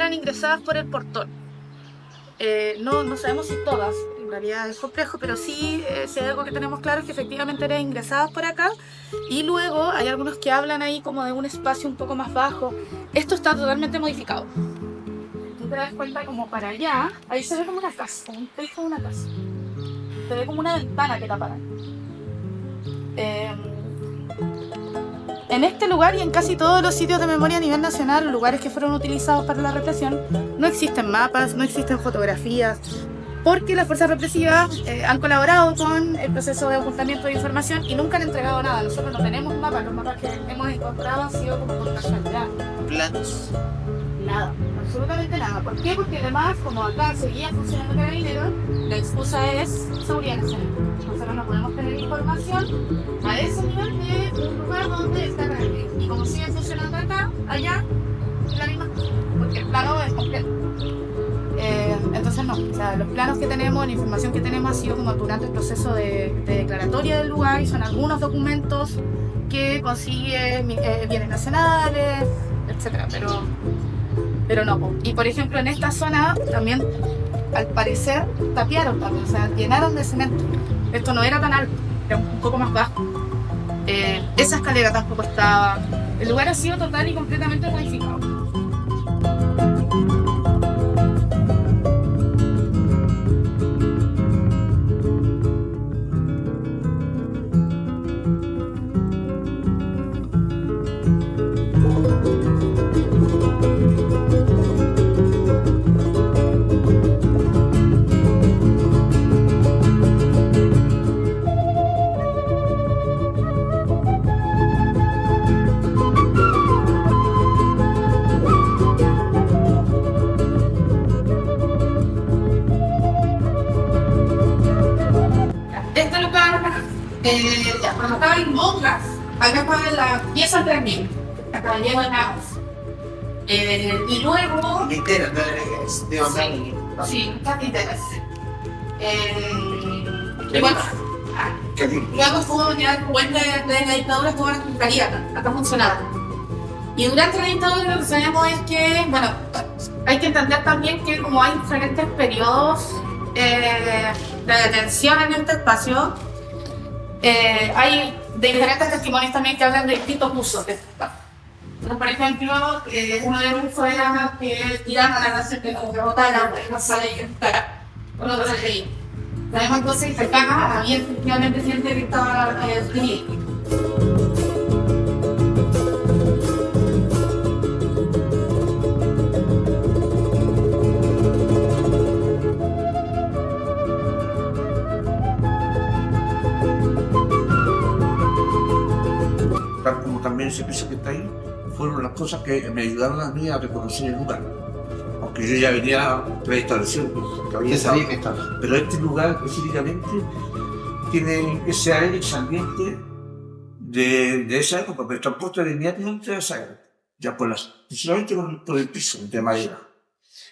eran ingresadas por el portón. No sabemos si todas, en realidad es complejo, pero sí, si hay algo que tenemos claro es que efectivamente eran ingresadas por acá. Y luego hay algunos que hablan ahí como de un espacio un poco más bajo. Esto está totalmente modificado. Tú te das cuenta como para allá, ahí se ve como una casa, como un techo de una casa. Se ve como una ventana que taparán. Eh, En este lugar y en casi todos los sitios de memoria a nivel nacional, lugares que fueron utilizados para la represión, no existen mapas, no existen fotografías, porque las fuerzas represivas han colaborado con el proceso de ocultamiento de información y nunca han entregado nada. Nosotros no tenemos mapas, los mapas que hemos encontrado han sido como por casualidad. Planos. Nada, absolutamente nada. ¿Por qué? Porque además, como acá seguía funcionando Carabineros, la excusa es seguridad nacional. Nosotros no podemos tener información a ese nivel de un lugar donde está Carabineros. Y como sigue funcionando acá, allá, la misma cosa, porque el plano es completo. Entonces no, o sea, los planos que tenemos, la información que tenemos ha sido como durante el proceso de declaratoria del lugar y son algunos documentos que consigue bienes nacionales, etcétera, pero no. Y por ejemplo en esta zona también al parecer tapiaron también, o sea, llenaron de cemento. Esto no era tan alto, era un poco más bajo. Esa escalera tampoco estaba. El lugar ha sido total y completamente modificado. Este lugar, cuando estaba en monjas, acá estaba la pieza también, acá lleva navas. Y luego, Literal, no es de Osani. sí, está literal. Y bueno, ¿Qué digo? luego estuvo ya cuenta de la dictadura, estuvo en Cariaca, acá funcionaba. Y durante la dictadura lo que sabemos es que, bueno, hay que entender también que como hay diferentes periodos de detención en este espacio, hay diferentes testimonios también que hablan de distintos usos de este espacio. Entonces, por ejemplo, uno de ellos fue que tiraron a la cárcel que nos rebota la sala y está con otros ahí. Sabemos entonces que acá había efectivamente gente que estaba detenido. Tal como también ese piso que está ahí, fueron las cosas que me ayudaron a mí a reconocer el lugar. Aunque yo ya venía preestablecido, que había sabía estado. que estaba. Pero este lugar específicamente tiene ese aire, ese ambiente de esa época, pero está puesto inmediatamente a esa época. Ya solamente por el piso de madera.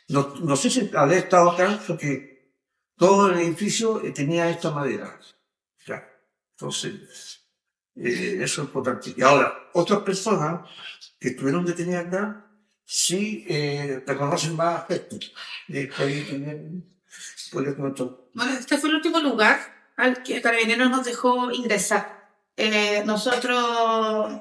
No sé si habré estado acá porque todo el edificio tenía esta madera. Ya. Entonces, eso es importante. Y ahora, otras personas que estuvieron detenidas acá, sí reconocen más aspectos. Ahí también podría comentar. Bueno, este fue el último lugar al que Carabineros nos dejó ingresar. Nosotros,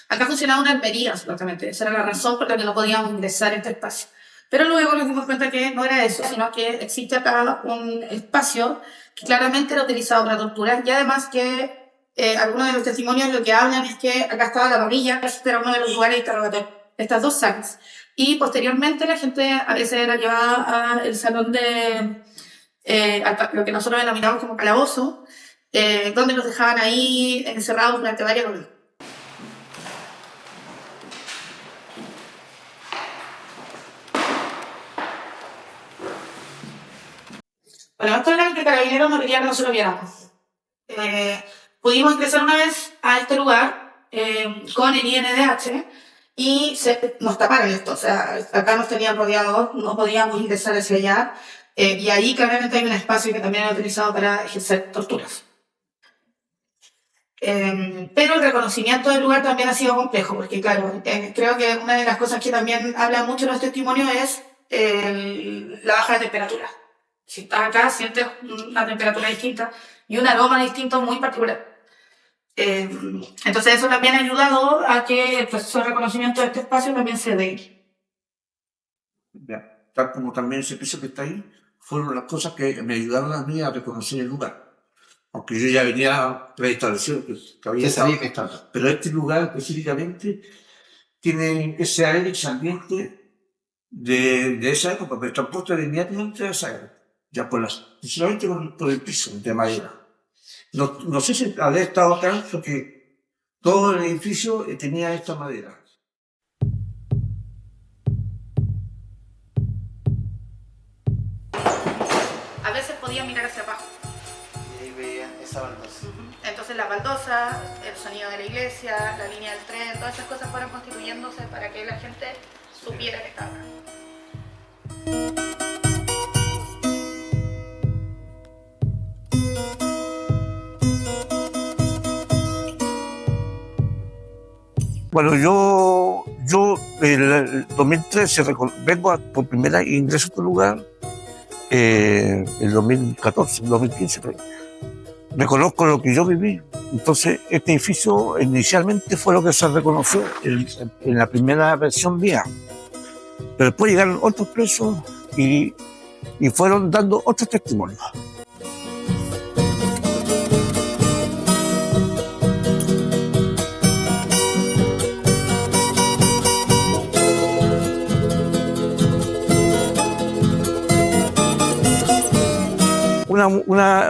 acá funcionaba una almería, supuestamente. Esa era la razón por la que no podíamos ingresar a este espacio. Pero luego nos dimos cuenta que no era eso, sino que existe acá un espacio que claramente era utilizado para torturar y además que algunos de los testimonios lo que hablan es que acá estaba la parrilla, este era uno de los lugares de interrogatorio, estas dos salas. Y posteriormente la gente a veces era llevada al salón de lo que nosotros denominamos como calabozo, donde los dejaban ahí encerrados durante varias horas. Bueno, esto era lo que Carabineros no quería que nosotros viéramos. Pudimos ingresar una vez a este lugar con el INDH y nos taparon esto, o sea, acá nos tenían rodeados, no podíamos ingresar hacia allá, y ahí claramente hay un espacio que también era utilizado para ejercer torturas. Pero el reconocimiento del lugar también ha sido complejo, porque claro, creo que una de las cosas que también habla mucho en los testimonios es la baja de temperatura. Si estás acá, sientes una temperatura distinta y un aroma distinto muy particular. Entonces eso también ha ayudado a que el proceso de reconocimiento de este espacio también se dé. Tal como también ese piso que está ahí, fueron las cosas que me ayudaron a mí a reconocer el lugar. Aunque yo ya venía preestablecido que había sabía que estaba. Pero este lugar específicamente tiene ese aire, ese ambiente de esa época, pero está puesto inmediatamente de esa época, ya solamente por el piso de madera. No sé si habré estado acá porque todo el edificio tenía esta madera. A veces podía mirar hacia abajo. Y ahí veía esa baldosa. Entonces las baldosas, el sonido de la iglesia, la línea del tren, todas esas cosas fueron constituyéndose para que la gente supiera que estaba acá. Bueno, yo el 2013 vengo por primera vez, ingreso a este lugar, el 2014, 2015, reconozco lo que yo viví. Entonces, este edificio inicialmente fue lo que se reconoció en la primera versión mía. Pero después llegaron otros presos y fueron dando otros testimonios.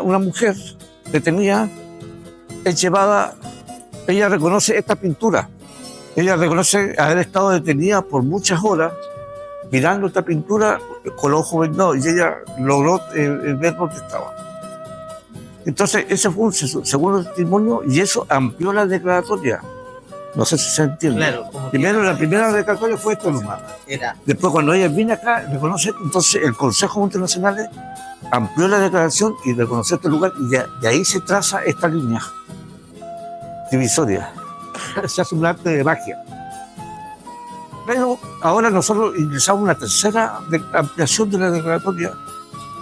Una mujer detenida es llevada, ella reconoce esta pintura, ella reconoce haber estado detenida por muchas horas mirando esta pintura con los ojos vendados y ella logró ver dónde estaba. Entonces ese fue un segundo testimonio y eso amplió la declaratoria. No sé si se entiende. Claro, Primero, la primera declaratoria fue esto nomás. Después, cuando ella viene acá, reconoce, entonces el Consejo Internacional amplió la declaración y reconoció este lugar y de ahí se traza esta línea divisoria. Se hace un arte de magia. Pero ahora nosotros ingresamos una tercera ampliación de la declaratoria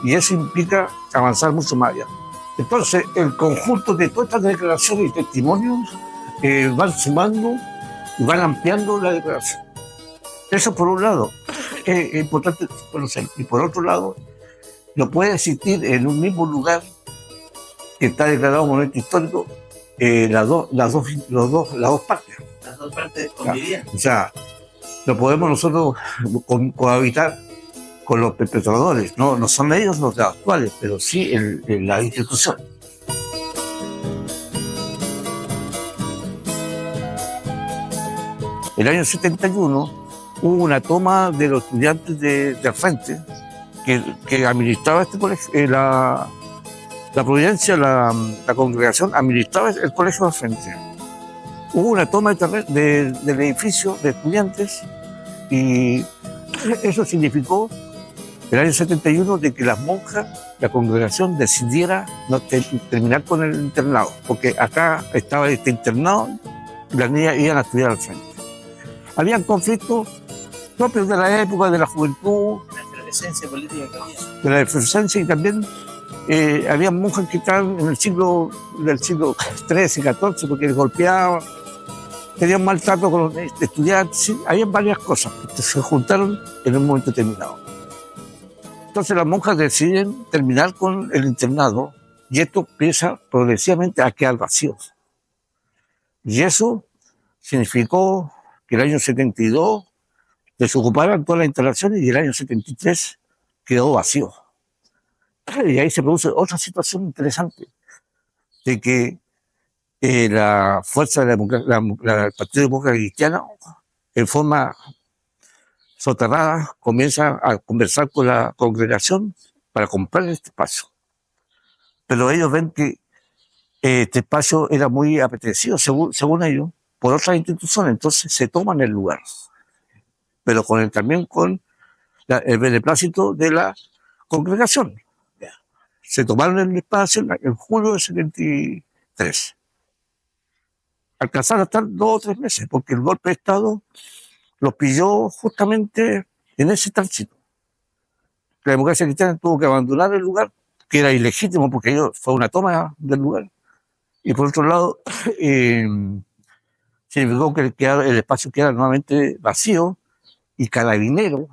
y eso implica avanzar mucho más allá. Entonces, el conjunto de todas estas declaraciones y testimonios van sumando y van ampliando la declaración. Eso por un lado es importante conocer. Y por otro lado, no puede existir en un mismo lugar que está declarado monumento histórico las dos partes. Las dos partes convivían. O sea, no podemos nosotros cohabitar con los perpetradores. No son ellos los actuales, pero sí la institución. El año 71 hubo una toma de los estudiantes de frente que administraba este colegio, la Providencia, la congregación administraba el colegio de frente. Hubo una toma del edificio de estudiantes y eso significó el año 71 de que las monjas, la congregación decidiera no terminar con el internado, porque acá estaba este internado y las niñas iban a estudiar al frente. Habían conflictos propios de la época, de la juventud, Esencia política que había. de la efervescencia, y también había monjas que estaban en el siglo XIII, XIV, porque les golpeaban, tenían maltrato con los estudiantes, ¿sí? Había varias cosas que se juntaron en un momento determinado. Entonces las monjas deciden terminar con el internado y esto empieza progresivamente a quedar vacío. Y eso significó que el año 72 desocuparon todas las instalaciones y el año 73 quedó vacío. Y ahí se produce otra situación interesante, de que la fuerza del Partido Demócrata Cristiano, en forma soterrada, comienza a conversar con la congregación para comprar este espacio. Pero ellos ven que este espacio era muy apetecido, según ellos, por otras instituciones, entonces se toman el lugar, pero también con el beneplácito de la congregación. Se tomaron el espacio en julio del 73. alcanzaron a estar 2 o 3 meses, porque el golpe de Estado los pilló justamente en ese tránsito. La democracia cristiana tuvo que abandonar el lugar, que era ilegítimo porque fue una toma del lugar. Y por otro lado, significó que el espacio quedara nuevamente vacío y Carabineros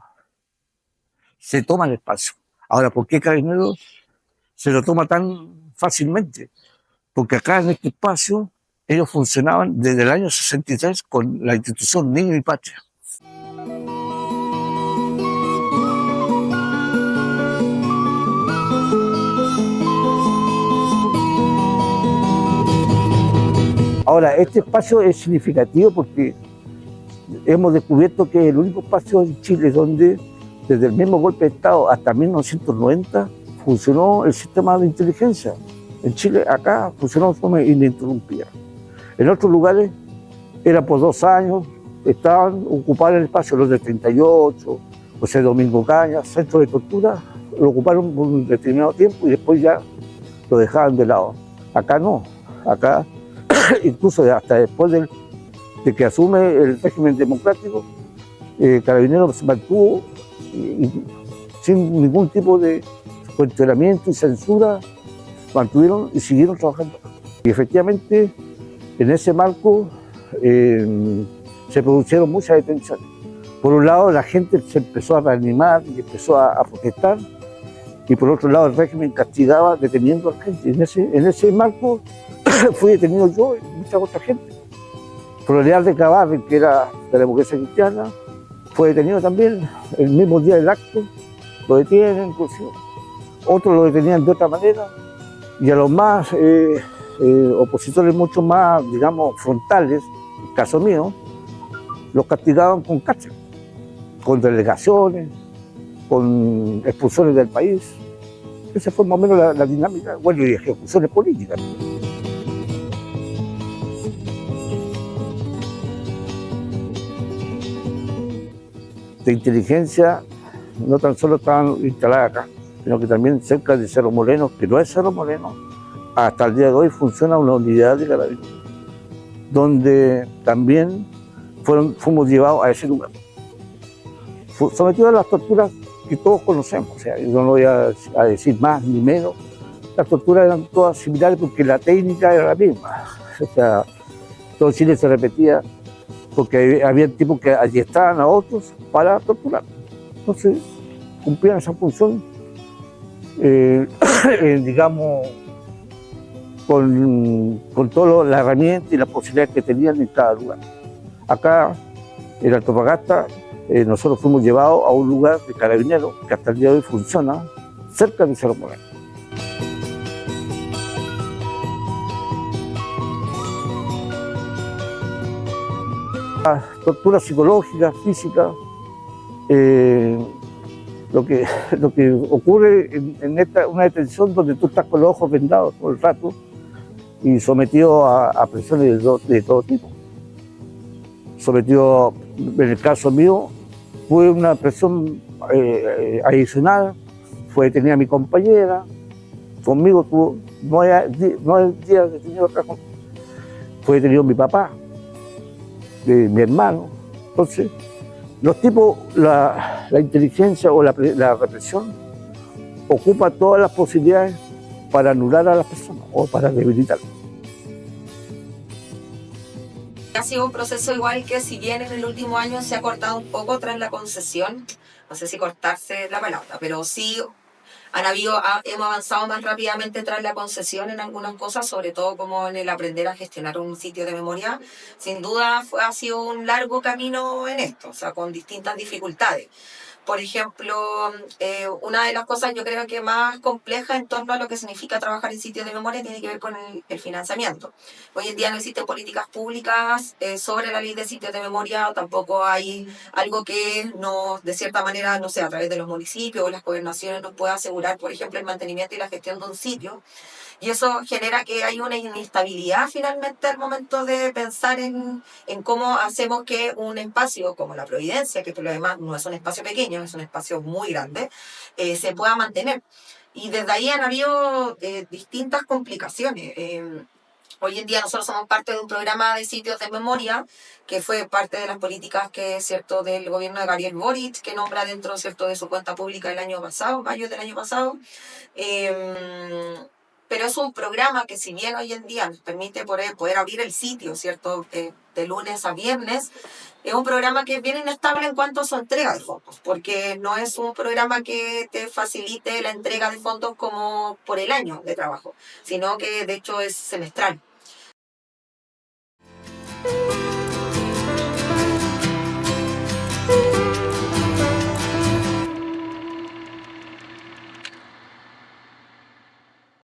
se toma el espacio. Ahora, ¿por qué Carabineros se lo toma tan fácilmente? Porque acá en este espacio ellos funcionaban desde el año 63 con la institución Niño y Patria. Ahora, este espacio es significativo porque hemos descubierto que es el único espacio en Chile donde, desde el mismo golpe de Estado hasta 1990, funcionó el sistema de inteligencia. En Chile, acá, funcionó de forma ininterrumpida. En otros lugares era por 2 años, estaban ocupados el espacio, los del 38, José Domingo Cañas, centro de tortura, lo ocuparon por un determinado tiempo y después ya lo dejaban de lado. Acá no, acá incluso hasta después de que asume el régimen democrático, Carabineros se mantuvo sin ningún tipo de cuestionamiento y censura, mantuvieron y siguieron trabajando. Y efectivamente, en ese marco se produjeron muchas detenciones. Por un lado, la gente se empezó a reanimar y empezó a protestar, y por otro lado, el régimen castigaba deteniendo a la gente. En ese marco fui detenido yo y mucha otra gente. Floreal de Cabarre, que era de la democracia cristiana, fue detenido también el mismo día del acto, lo detienen, inclusive. Otros lo detenían de otra manera, y a los más opositores mucho más, digamos, frontales, en el caso mío, los castigaban con cárcel, con delegaciones, con expulsiones del país. Esa fue más o menos la dinámica, bueno, y ejecuciones políticas. De inteligencia no tan solo estaban instaladas acá, sino que también cerca de Cerro Moreno, que no es Cerro Moreno, hasta el día de hoy funciona una unidad de Carabineros, donde también fuimos llevados a ese lugar, sometidos a las torturas que todos conocemos. O sea, yo no voy a decir más ni menos. Las torturas eran todas similares porque la técnica era la misma. O sea, todo Chile se repetía porque había tipos que adiestraban a otros para torturar. Entonces, cumplían esa función, digamos, con todas las herramientas y las posibilidades que tenían en cada lugar. Acá, en Antofagasta, nosotros fuimos llevados a un lugar de Carabineros que hasta el día de hoy funciona, cerca de Cerro Moreno. Tortura psicológica, física, lo que ocurre en una detención donde tú estás con los ojos vendados todo el rato y sometido a presiones de todo tipo. Sometido, en el caso mío, fue una presión adicional, fue detenida mi compañera, conmigo tuvo 9 días detenido acá, fue detenido mi papá, mi hermano. Entonces, los tipos, la inteligencia o la represión ocupa todas las posibilidades para anular a las personas o para debilitarlas. Ha sido un proceso igual que, si bien en el último año se ha cortado un poco tras la concesión, no sé si cortarse la palabra, pero sí hemos avanzado más rápidamente tras la concesión en algunas cosas, sobre todo como en el aprender a gestionar un sitio de memoria. Sin duda ha sido un largo camino en esto, o sea, con distintas dificultades. Por ejemplo, una de las cosas yo creo que más compleja en torno a lo que significa trabajar en sitios de memoria tiene que ver con el financiamiento. Hoy en día no existen políticas públicas sobre la ley de sitios de memoria, tampoco hay algo que de cierta manera, no sé, a través de los municipios o las gobernaciones nos pueda asegurar, por ejemplo, el mantenimiento y la gestión de un sitio. Y eso genera que hay una inestabilidad finalmente al momento de pensar en cómo hacemos que un espacio como la Providencia, que por lo demás no es un espacio pequeño, es un espacio muy grande, se pueda mantener. Y desde ahí han habido distintas complicaciones. Hoy en día nosotros somos parte de un programa de sitios de memoria que fue parte de las políticas que, cierto, del gobierno de Gabriel Boric, que nombra dentro, cierto, de su cuenta pública el año pasado, mayo del año pasado. Pero es un programa que, si bien hoy en día nos permite poder abrir el sitio, ¿cierto? De lunes a viernes, es un programa que es bien inestable en cuanto a su entrega de fondos, porque no es un programa que te facilite la entrega de fondos como por el año de trabajo, sino que de hecho es semestral.